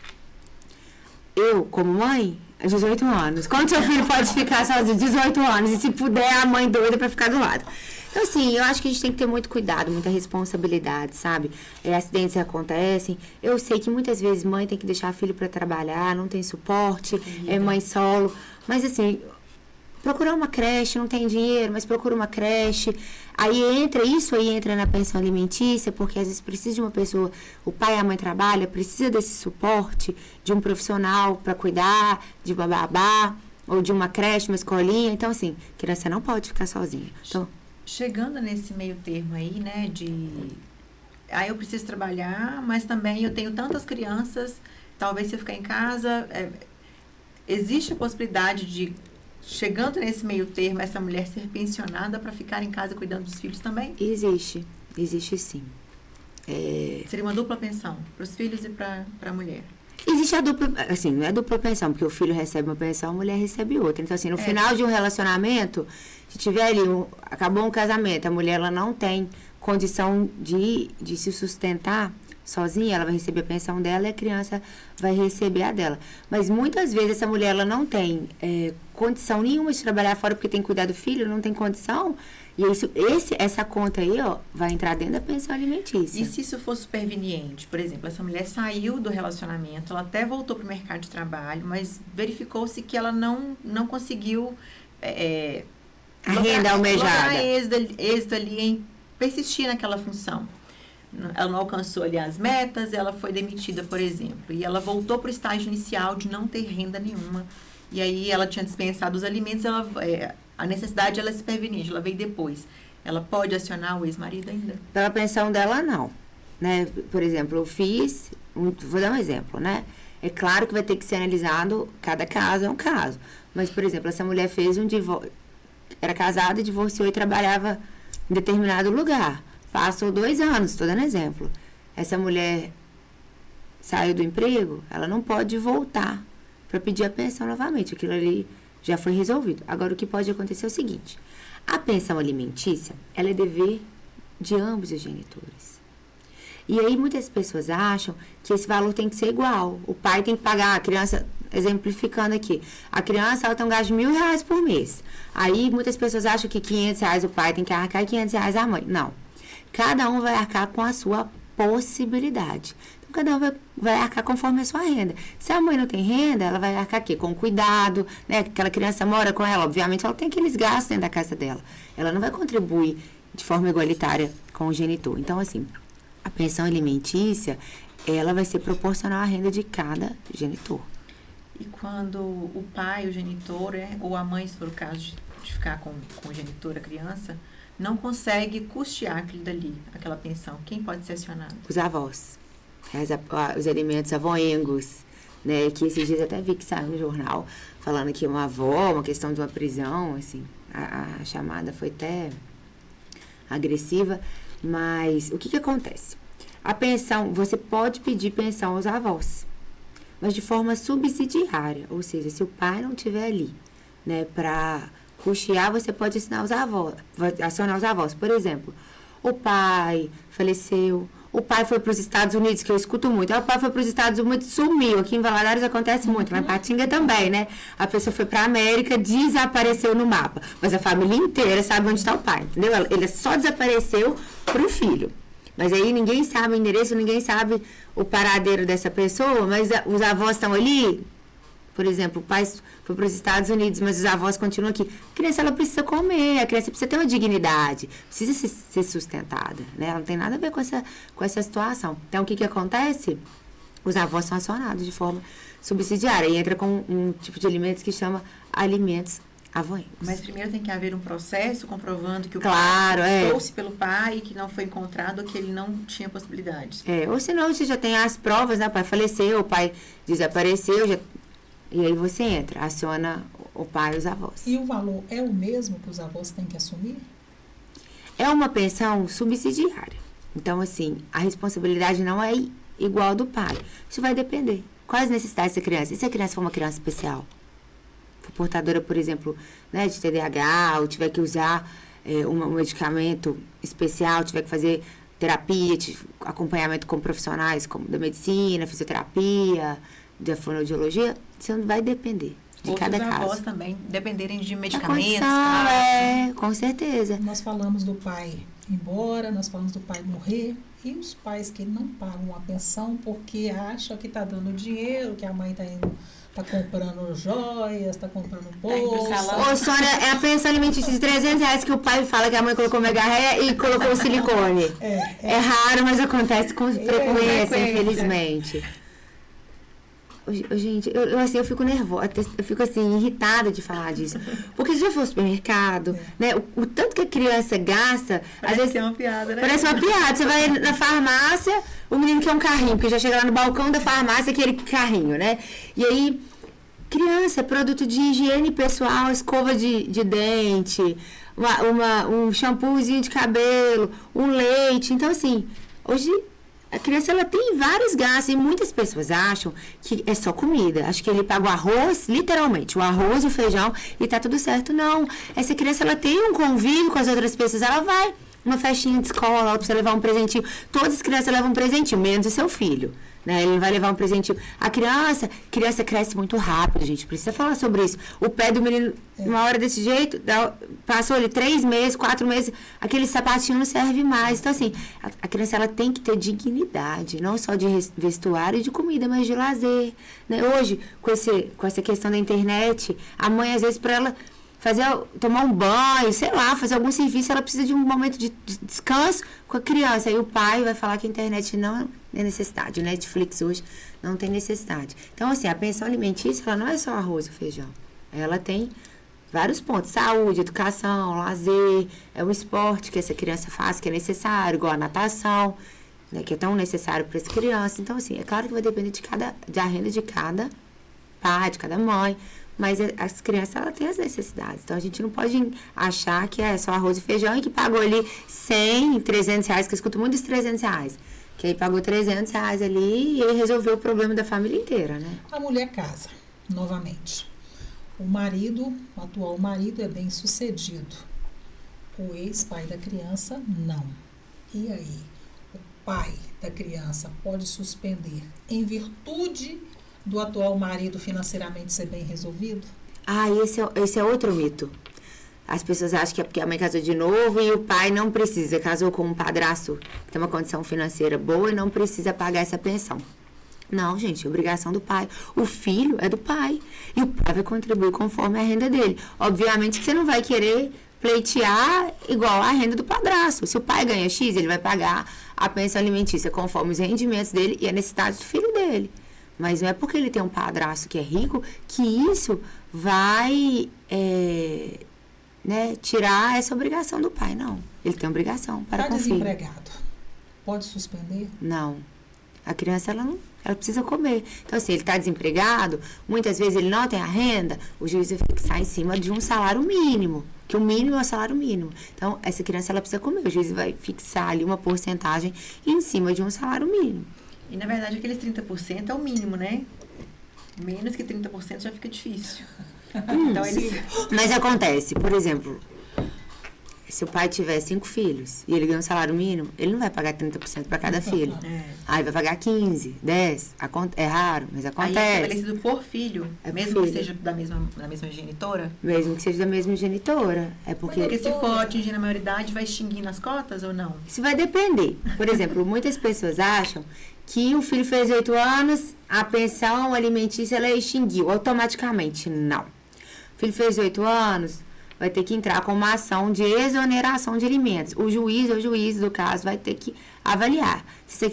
Eu, como mãe, 18 anos. Quando seu filho pode ficar sozinho? 18 anos. E se puder, a mãe doida pra ficar do lado. Então, assim, eu acho que a gente tem que ter muito cuidado, muita responsabilidade, sabe? Acidentes acontecem. Eu sei que muitas vezes mãe tem que deixar filho pra trabalhar, não tem suporte, é mãe solo. Mas, assim, procurar uma creche, não tem dinheiro, mas procura uma creche. Isso aí entra na pensão alimentícia, porque às vezes precisa de uma pessoa, o pai e a mãe trabalham, precisa desse suporte de um profissional para cuidar, de babá, ou de uma creche, uma escolinha. Então, assim, criança não pode ficar sozinha. Então, chegando nesse meio termo aí, né, eu preciso trabalhar, mas também eu tenho tantas crianças, talvez se eu ficar em casa, existe a possibilidade de, chegando nesse meio termo, essa mulher ser pensionada para ficar em casa cuidando dos filhos também? Existe sim. Seria uma dupla pensão para os filhos e para a mulher? Existe a dupla, assim, não é dupla pensão, porque o filho recebe uma pensão, a mulher recebe outra. Então, assim, no final de um relacionamento, se tiver ali, acabou um casamento, a mulher ela não tem condição de se sustentar sozinha, ela vai receber a pensão dela e a criança vai receber a dela. Mas muitas vezes essa mulher ela não tem condição nenhuma de trabalhar fora porque tem que cuidar do filho, não tem condição. E essa conta aí, ó, vai entrar dentro da pensão alimentícia. E se isso for superveniente? Por exemplo, essa mulher saiu do relacionamento, ela até voltou para o mercado de trabalho, mas verificou-se que ela não conseguiu a renda almejada. Êxito ali em persistir naquela função. Ela não alcançou ali as metas, ela foi demitida, por exemplo. E ela voltou para o estágio inicial de não ter renda nenhuma. E aí ela tinha dispensado os alimentos, a necessidade ela é superveniente, ela veio depois. ela pode acionar o ex-marido ainda? Pela pensão dela, não. Né? Por exemplo, vou dar um exemplo, né? É claro que vai ter que ser analisado, cada caso é um caso. Mas, por exemplo, essa mulher fez um divórcio, era casada, divorciou e trabalhava em determinado lugar. Passou 2 anos, estou dando exemplo. Essa mulher saiu do emprego, ela não pode voltar para pedir a pensão novamente. Aquilo ali já foi resolvido. Agora, o que pode acontecer é o seguinte. A pensão alimentícia, ela é dever de ambos os genitores. E aí, muitas pessoas acham que esse valor tem que ser igual. O pai tem que pagar, a criança, exemplificando aqui, a criança ela tem um gasto de R$1.000 por mês. Aí, muitas pessoas acham que R$500 o pai tem que arcar e R$500 a mãe. Não. Cada um vai arcar com a sua possibilidade. Então, cada um vai arcar conforme a sua renda. Se a mãe não tem renda, ela vai arcar aqui com cuidado, né? Aquela criança mora com ela, obviamente, ela tem aqueles gastos dentro da casa dela. Ela não vai contribuir de forma igualitária com o genitor. Então, assim, a pensão alimentícia, ela vai ser proporcional à renda de cada genitor. E quando o pai, o genitor, ou a mãe, se for o caso de ficar com o genitor, a criança, não consegue custear aquilo dali, aquela pensão, quem pode ser acionado? Os avós. Os alimentos avoengos, né? Que esses dias até vi que saiu no jornal, falando que uma avó, uma questão de uma prisão, assim, a chamada foi até agressiva, mas o que acontece? A pensão, você pode pedir pensão aos avós, mas de forma subsidiária, ou seja, se o pai não estiver ali, né, para custear, você pode acionar os avós. Por exemplo, o pai faleceu, o pai foi para os Estados Unidos, que eu escuto muito. O pai foi para os Estados Unidos, sumiu. Aqui em Valadares acontece muito, mas em Patinga também, né? A pessoa foi para a América, desapareceu no mapa. Mas a família inteira sabe onde está o pai, entendeu? Ele só desapareceu para o filho. Mas aí ninguém sabe o endereço, ninguém sabe o paradeiro dessa pessoa, mas os avós estão ali. Por exemplo, o pai foi para os Estados Unidos, mas os avós continuam aqui. A criança, ela precisa comer, a criança precisa ter uma dignidade, precisa ser sustentada, né? Ela não tem nada a ver com essa situação. Então, o que acontece? Os avós são acionados de forma subsidiária e entra com um tipo de alimentos que chama alimentos avoengos. Mas primeiro tem que haver um processo comprovando que o claro, pai trouxe pelo pai e que não foi encontrado ou que ele não tinha possibilidades. Ou senão você já tem as provas, né? O pai faleceu, o pai desapareceu, e aí você entra, aciona o pai e os avós. E o valor é o mesmo que os avós têm que assumir? É uma pensão subsidiária. Então, assim, a responsabilidade não é igual do pai. Isso vai depender. Quais as necessidades dessa criança? E se a criança for uma criança especial? For portadora, por exemplo, né, de TDAH, ou tiver que usar um medicamento especial, tiver que fazer terapia, acompanhamento com profissionais como da medicina, fisioterapia, da fonoaudiologia, isso vai depender de cada caso. Os avós também dependerem de medicamentos. Com certeza. Nós falamos do pai ir embora, nós falamos do pai morrer, e os pais que não pagam a pensão porque acham que está dando dinheiro, que a mãe está comprando joias, está comprando bolsa. Ô, Sônia, é a pensão alimentícia de R$300 que o pai fala que a mãe colocou mega ré e colocou silicone. É raro, mas acontece com frequência, infelizmente. Gente, eu fico nervosa, eu fico assim, irritada de falar disso. Porque se já for ao supermercado, né? O tanto que a criança gasta, às vezes. Parece uma piada, né? Parece uma piada. Você vai na farmácia, o menino quer um carrinho, porque já chega lá no balcão da farmácia, aquele carrinho, né? E aí, criança, produto de higiene pessoal, escova de dente, um shampoozinho de cabelo, um leite. Então, assim, hoje. A criança, ela tem vários gastos e muitas pessoas acham que é só comida. Acho que ele paga o arroz, literalmente, o arroz, o feijão e tá tudo certo. Não, essa criança, ela tem um convívio com as outras pessoas, ela vai uma festinha de escola, ela precisa levar um presentinho. Todas as crianças levam um presentinho, menos o seu filho, né? Ele vai levar um presentinho. A criança cresce muito rápido, gente, precisa falar sobre isso. O pé do menino, uma hora desse jeito, passou ali 3 meses, 4 meses, aquele sapatinho não serve mais. Então, assim, a criança, ela tem que ter dignidade, não só de vestuário e de comida, mas de lazer, né? Hoje, com essa questão da internet, a mãe, às vezes, para ela tomar um banho, sei lá, fazer algum serviço, ela precisa de um momento de descanso com a criança. Aí o pai vai falar que a internet não é necessidade. O Netflix hoje não tem necessidade. Então, assim, a pensão alimentícia, ela não é só arroz e feijão. Ela tem vários pontos. Saúde, educação, lazer, é o esporte que essa criança faz, que é necessário, igual a natação, né, que é tão necessário para essa criança. Então, assim, é claro que vai depender da renda de cada pai, de cada mãe, mas as crianças, elas têm as necessidades. Então, a gente não pode achar que é só arroz e feijão e que pagou ali 100, 300 reais, que eu escuto muito dos 300 reais. Que aí pagou 300 reais ali e aí resolveu o problema da família inteira, né? A mulher casa, novamente. O marido, o atual marido, é bem sucedido. O ex-pai da criança, não. E aí? O pai da criança pode suspender em virtude do atual marido financeiramente ser bem resolvido? Ah, esse é outro mito. As pessoas acham que é porque a mãe casou de novo e o pai não precisa, casou com um padrasto que tem uma condição financeira boa e não precisa pagar essa pensão. Não, gente, é obrigação do pai. O filho é do pai e o pai vai contribuir conforme a renda dele. Obviamente que você não vai querer pleitear igual a renda do padrasto. Se o pai ganha X, ele vai pagar a pensão alimentícia conforme os rendimentos dele e a necessidade do filho dele. Mas não é porque ele tem um padrasto que é rico que isso vai tirar essa obrigação do pai, não. Ele tem obrigação para com o filho. Está desempregado. Pode suspender? Não. A criança, ela precisa comer. Então, assim, ele está desempregado, muitas vezes ele não tem a renda, o juiz vai fixar em cima de um salário mínimo, que o mínimo é o salário mínimo. Então, essa criança, ela precisa comer. O juiz vai fixar ali uma porcentagem em cima de um salário mínimo. E, na verdade, aqueles 30% é o mínimo, né? Menos que 30% já fica difícil. Então, Mas acontece, por exemplo, se o pai tiver 5 filhos e ele ganha um salário mínimo, ele não vai pagar 30% para cada filho. Aí vai pagar 15, 10. É raro, mas acontece. Aí é estabelecido por filho, mesmo que seja da mesma genitora? Mesmo que seja da mesma genitora. Porque se for atingir a maioridade, vai extinguir nas cotas ou não? Isso vai depender. Por exemplo, muitas pessoas acham que o filho fez 8 anos, a pensão alimentícia ela extinguiu automaticamente. Não. O filho fez 8 anos, vai ter que entrar com uma ação de exoneração de alimentos. O juiz ou o juiz do caso vai ter que avaliar se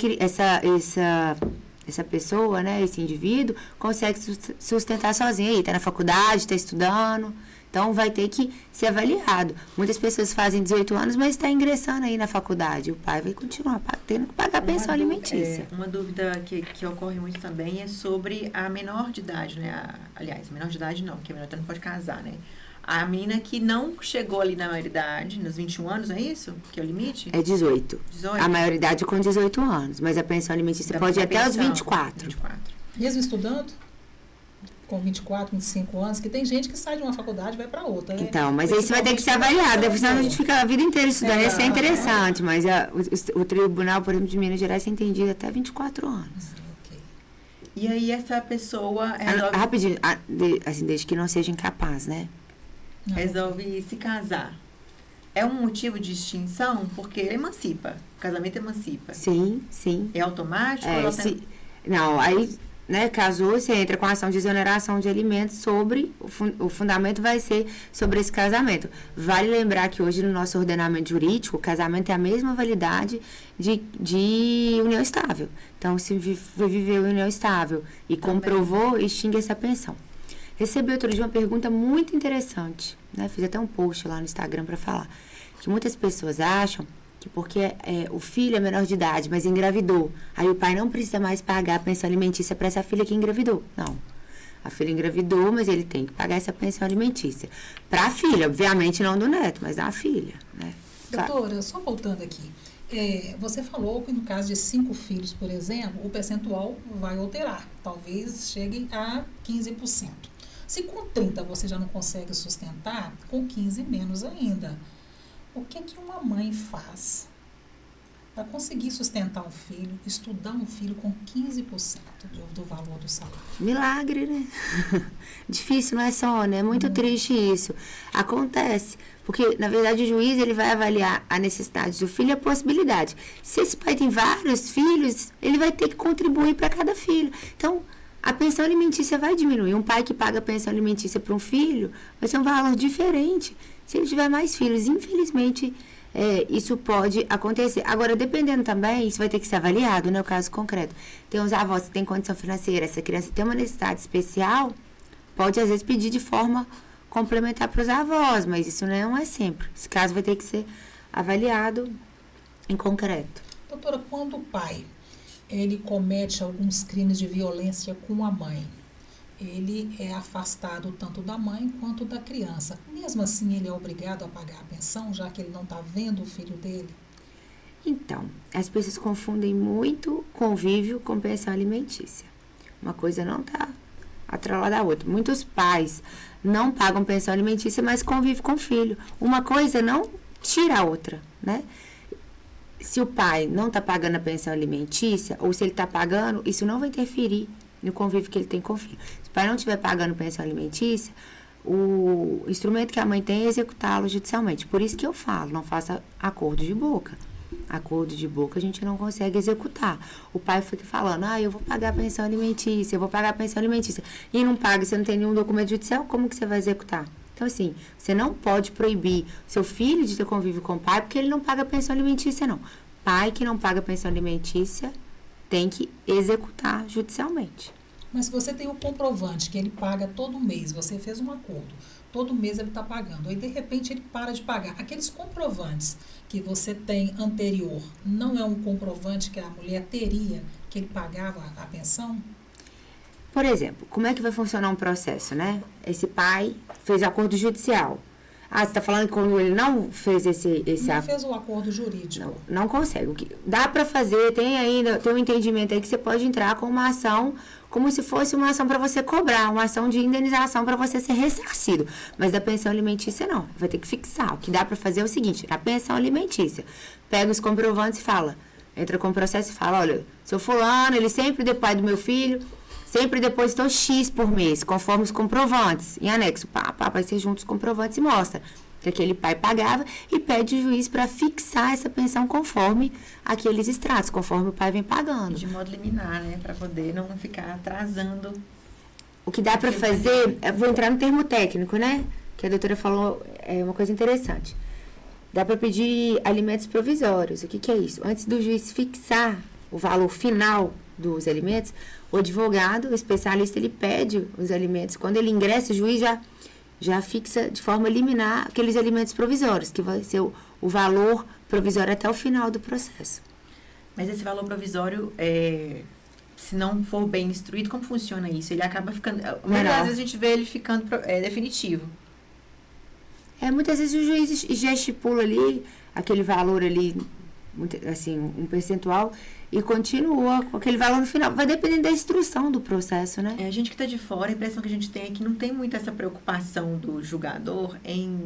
essa pessoa, né, esse indivíduo, consegue sustentar sozinho aí, está na faculdade, está estudando. Então, vai ter que ser avaliado. Muitas pessoas fazem 18 anos, mas está ingressando aí na faculdade. O pai vai continuar tendo que pagar a pensão alimentícia. Uma dúvida que ocorre muito também é sobre a menor de idade, né? Aliás, menor de idade não, porque a menor não pode casar, né? A menina que não chegou ali na maioridade, nos 21 anos, é isso? Que é o limite? É 18. A maioridade com 18 anos, mas a pensão alimentícia pode ir até os 24. Mesmo estudando? Com 24, 25 anos, que tem gente que sai de uma faculdade e vai para outra, né? Então, mas aí você vai ter que ser avaliado, senão a gente fica a vida inteira estudando, isso é interessante, mas o tribunal, por exemplo, de Minas Gerais tem entendido até 24 anos. Okay. E aí essa pessoa rapidinho, assim, desde que não seja incapaz, né? Resolve se casar. É um motivo de extinção? Porque ele emancipa, o casamento emancipa. Sim, sim. É automático? Não, aí... Né, casou, você entra com a ação de exoneração de alimentos sobre, o fundamento vai ser sobre esse casamento. Vale lembrar que hoje no nosso ordenamento jurídico, o casamento é a mesma validade de união estável. Então, se viveu em união estável e comprovou, extingue essa pensão. Recebi outro dia uma pergunta muito interessante, né, fiz até um post lá no Instagram para falar, que muitas pessoas acham que porque o filho é menor de idade, mas engravidou, aí o pai não precisa mais pagar a pensão alimentícia para essa filha que engravidou. Não. A filha engravidou, mas ele tem que pagar essa pensão alimentícia. Para a filha, obviamente não do neto, mas da filha, né? Doutora, só voltando aqui. Você falou que no caso de 5 filhos, por exemplo, o percentual vai alterar. Talvez chegue a 15%. Se com 30 você já não consegue sustentar, com 15 menos ainda. O que uma mãe faz para conseguir sustentar um filho, estudar um filho com 15% do valor do salário? Milagre, né? Difícil, não é só, né? É muito triste isso. Acontece. Porque, na verdade, o juiz ele vai avaliar a necessidade do filho e a possibilidade. Se esse pai tem vários filhos, ele vai ter que contribuir para cada filho. Então, a pensão alimentícia vai diminuir. Um pai que paga a pensão alimentícia para um filho vai ser um valor diferente. Se ele tiver mais filhos, infelizmente, isso pode acontecer. Agora, dependendo também, isso vai ter que ser avaliado, né? O caso concreto. Tem uns avós que têm condição financeira, essa criança tem uma necessidade especial, pode, às vezes, pedir de forma complementar para os avós, mas isso não é sempre. Esse caso vai ter que ser avaliado em concreto. Doutora, quando o pai ele comete alguns crimes de violência com a mãe, ele é afastado tanto da mãe quanto da criança. Mesmo assim, ele é obrigado a pagar a pensão, já que ele não está vendo o filho dele? Então, as pessoas confundem muito convívio com pensão alimentícia. Uma coisa não está atrelada à outra. Muitos pais não pagam pensão alimentícia, mas convivem com o filho. Uma coisa não tira a outra, né? Se o pai não está pagando a pensão alimentícia, ou se ele está pagando, isso não vai interferir no convívio que ele tem com o filho. Se o pai não estiver pagando pensão alimentícia, o instrumento que a mãe tem é executá-lo judicialmente. Por isso que eu falo, não faça acordo de boca. Acordo de boca a gente não consegue executar. O pai fica falando, eu vou pagar a pensão alimentícia, eu vou pagar a pensão alimentícia. E não paga, você não tem nenhum documento judicial, como que você vai executar? Então, assim, você não pode proibir seu filho de ter convívio com o pai porque ele não paga a pensão alimentícia, não. Pai que não paga a pensão alimentícia tem que executar judicialmente. Mas se você tem o comprovante que ele paga todo mês, você fez um acordo, todo mês ele está pagando, aí de repente ele para de pagar. Aqueles comprovantes que você tem anterior, não é um comprovante que a mulher teria que ele pagava a pensão? Por exemplo, como é que vai funcionar um processo, né? Esse pai fez acordo judicial. Você está falando que quando ele não fez esse não fez o acordo jurídico. Não consegue. O que dá para fazer, tem um entendimento aí que você pode entrar com uma ação, como se fosse uma ação para você cobrar, uma ação de indenização para você ser ressarcido. Mas da pensão alimentícia, não. Vai ter que fixar. O que dá para fazer é o seguinte, a pensão alimentícia, pega os comprovantes e fala, entra com o processo e fala, olha, seu fulano, ele sempre deu pai do meu filho, sempre depositou X por mês, conforme os comprovantes. Em anexo, vai ser junto os comprovantes e mostra que aquele pai pagava e pede o juiz para fixar essa pensão conforme aqueles extratos, conforme o pai vem pagando. De modo liminar, né? Para poder não ficar atrasando. O que dá para fazer, vou entrar no termo técnico, né? Que a doutora falou, é uma coisa interessante. Dá para pedir alimentos provisórios. O que é isso? Antes do juiz fixar o valor final dos alimentos, o advogado, o especialista, ele pede os alimentos. Quando ele ingressa, o juiz já fixa de forma liminar aqueles alimentos provisórios, que vai ser o valor provisório até o final do processo. Mas esse valor provisório, se não for bem instruído, como funciona isso? Ele acaba ficando... Às vezes a gente vê ele ficando definitivo. Muitas vezes o juiz já estipula ali aquele valor ali, assim, um percentual, e continua com aquele valor no final. Vai depender da instrução do processo, né? A gente que está de fora, a impressão que a gente tem é que não tem muito essa preocupação do julgador em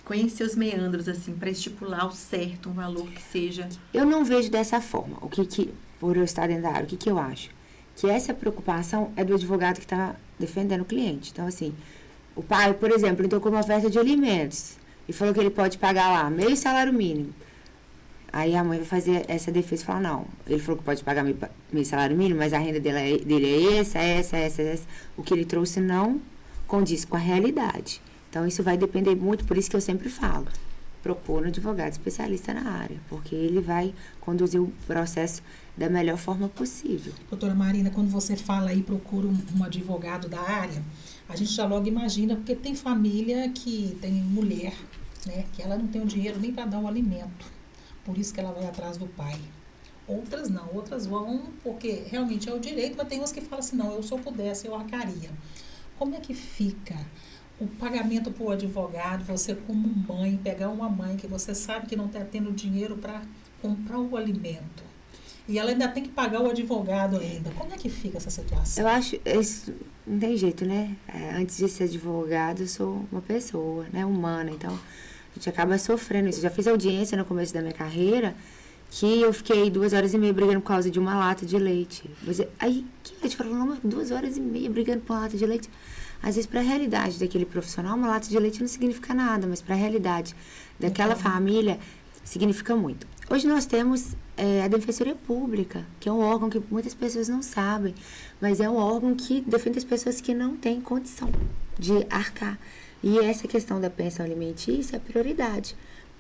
conhecer os meandros, assim, para estipular o certo, um valor que seja... Eu não vejo dessa forma. Por eu estar dentro da área, o que eu acho? Que essa preocupação é do advogado que está defendendo o cliente. Então, assim, o pai, por exemplo, entrou com uma oferta de alimentos e falou que ele pode pagar lá meio salário mínimo. Aí a mãe vai fazer essa defesa e falar, não, ele falou que pode pagar meio salário mínimo, mas a renda dele é essa. O que ele trouxe não condiz com a realidade. Então, isso vai depender muito, por isso que eu sempre falo, procura um advogado especialista na área, porque ele vai conduzir o processo da melhor forma possível. Doutora Marina, quando você fala aí, procura um advogado da área, a gente já logo imagina, porque tem família que tem mulher, né, que ela não tem o dinheiro nem para dar um alimento. Por isso que ela vai atrás do pai. Outras não, outras vão porque realmente é o direito, mas tem umas que falam assim, não, se eu pudesse, eu arcaria. Como é que fica o pagamento para o advogado, você como mãe, pegar uma mãe que você sabe que não está tendo dinheiro para comprar o alimento, e ela ainda tem que pagar o advogado ainda. Como é que fica essa situação? Eu acho, isso não tem jeito, né? Antes de ser advogado, eu sou uma pessoa, né, humana, então... A gente acaba sofrendo isso. Eu já fiz audiência no começo da minha carreira que eu fiquei 2h30 brigando por causa de uma lata de leite. Aí, que a gente falou, não, 2h30 brigando por uma lata de leite. Às vezes, para a realidade daquele profissional, uma lata de leite não significa nada, mas para a realidade daquela família, significa muito. Hoje nós temos a Defensoria Pública, que é um órgão que muitas pessoas não sabem, mas é um órgão que defende as pessoas que não têm condição de arcar. E essa questão da pensão alimentícia é prioridade.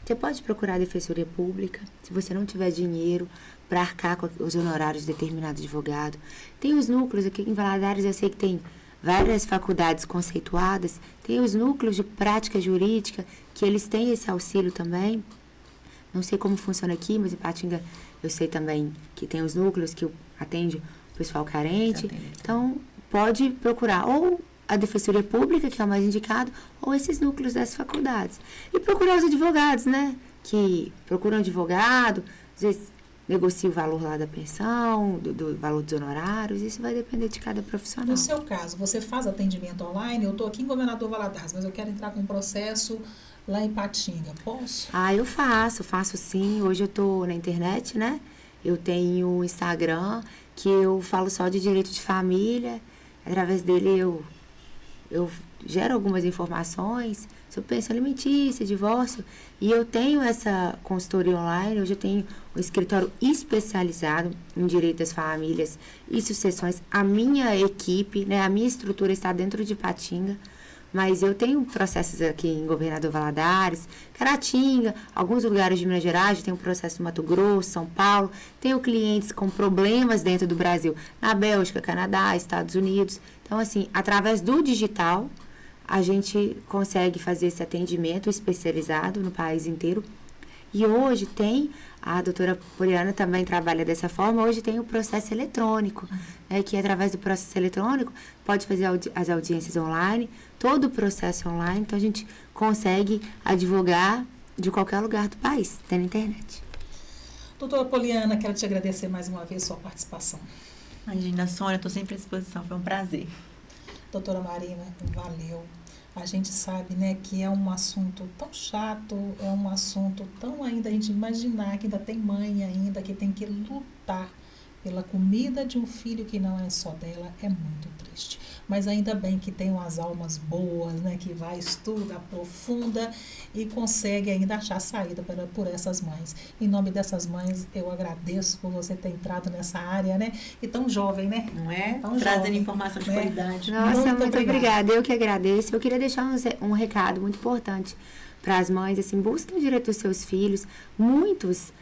Você pode procurar a Defensoria Pública, se você não tiver dinheiro para arcar com os honorários de determinado advogado. Tem os núcleos aqui em Valadares, eu sei que tem várias faculdades conceituadas têm os núcleos de prática jurídica, que eles têm esse auxílio também. Não sei como funciona aqui, mas em Ipatinga eu sei também que tem os núcleos que atende o pessoal carente. Então, pode procurar ou a Defensoria Pública, que é o mais indicado, ou esses núcleos das faculdades. E procurar os advogados, né? Que procuram advogado, às vezes negocia o valor lá da pensão, do valor dos honorários, isso vai depender de cada profissional. No seu caso, você faz atendimento online? Eu estou aqui em Governador Valadares, mas eu quero entrar com um processo lá em Ipatinga. Posso? Eu faço sim. Hoje eu estou na internet, né? Eu tenho um Instagram que eu falo só de direito de família. Através dele eu gero algumas informações sobre pensão alimentícia, divórcio, e eu tenho essa consultoria online. Hoje eu tenho um escritório especializado em direito das famílias e sucessões. A minha equipe, né, a minha estrutura está dentro de Ipatinga, mas eu tenho processos aqui em Governador Valadares, Caratinga, alguns lugares de Minas Gerais, tenho processo em Mato Grosso, São Paulo, tenho clientes com problemas dentro do Brasil, na Bélgica, Canadá, Estados Unidos. Então, assim, através do digital, a gente consegue fazer esse atendimento especializado no país inteiro. E hoje tem, a doutora Poliana também trabalha dessa forma, hoje tem o processo eletrônico, né, que através do processo eletrônico pode fazer as audiências online, todo o processo online, então a gente consegue advogar de qualquer lugar do país, tendo internet. Doutora Poliana, quero te agradecer mais uma vez sua participação. Imagina, Sônia, estou sempre à disposição, foi um prazer. Doutora Marina, valeu. A gente sabe, né, que é um assunto tão chato, é um assunto tão ainda a gente imaginar que ainda tem mãe ainda que tem que lutar pela comida de um filho que não é só dela, é muito triste. Mas ainda bem que tem umas almas boas, né, que vai, estuda, aprofunda e consegue ainda achar saída por essas mães. Em nome dessas mães, eu agradeço por você ter entrado nessa área, né, e tão jovem, né? Não é? Tão Trazendo jovem, informação de né? qualidade. Nossa, muito obrigada. Eu que agradeço. Eu queria deixar um recado muito importante para as mães, assim, busquem o direito dos seus filhos. Muitos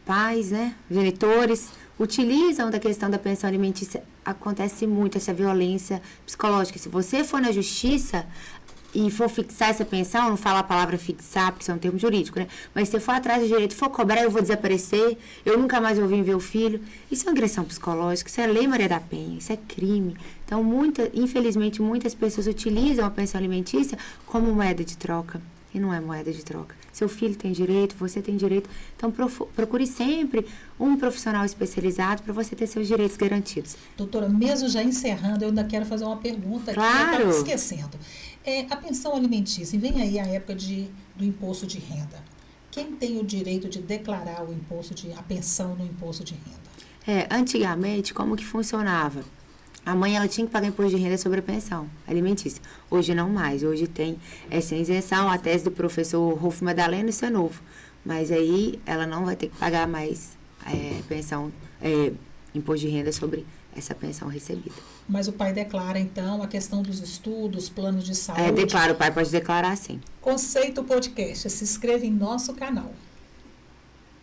pais, né, genitores, utilizam da questão da pensão alimentícia. Acontece muito essa violência psicológica. Se você for na justiça e for fixar essa pensão, não fala a palavra fixar, porque isso é um termo jurídico, né? Mas se você for atrás do direito, for cobrar, eu vou desaparecer, eu nunca mais vou vir ver o filho. Isso é uma agressão psicológica, isso é lei Maria da Penha, isso é crime. Então, infelizmente, muitas pessoas utilizam a pensão alimentícia como moeda de troca. E não é moeda de troca. Seu filho tem direito, você tem direito. Então, procure sempre um profissional especializado para você ter seus direitos garantidos. Doutora, mesmo já encerrando, eu ainda quero fazer uma pergunta Claro. que eu estava esquecendo. A pensão alimentícia, vem aí a época do imposto de renda. Quem tem o direito de declarar a pensão no imposto de renda? Antigamente, como que funcionava? A mãe, ela tinha que pagar imposto de renda sobre a pensão alimentícia. Hoje não mais. Hoje tem essa isenção. A tese do professor Rolfo Madalena, isso é novo. Mas aí ela não vai ter que pagar mais imposto de renda sobre essa pensão recebida. Mas o pai declara, então, a questão dos estudos, planos de saúde. Declara, o pai pode declarar sim. Conceito Podcast. Se inscreva em nosso canal.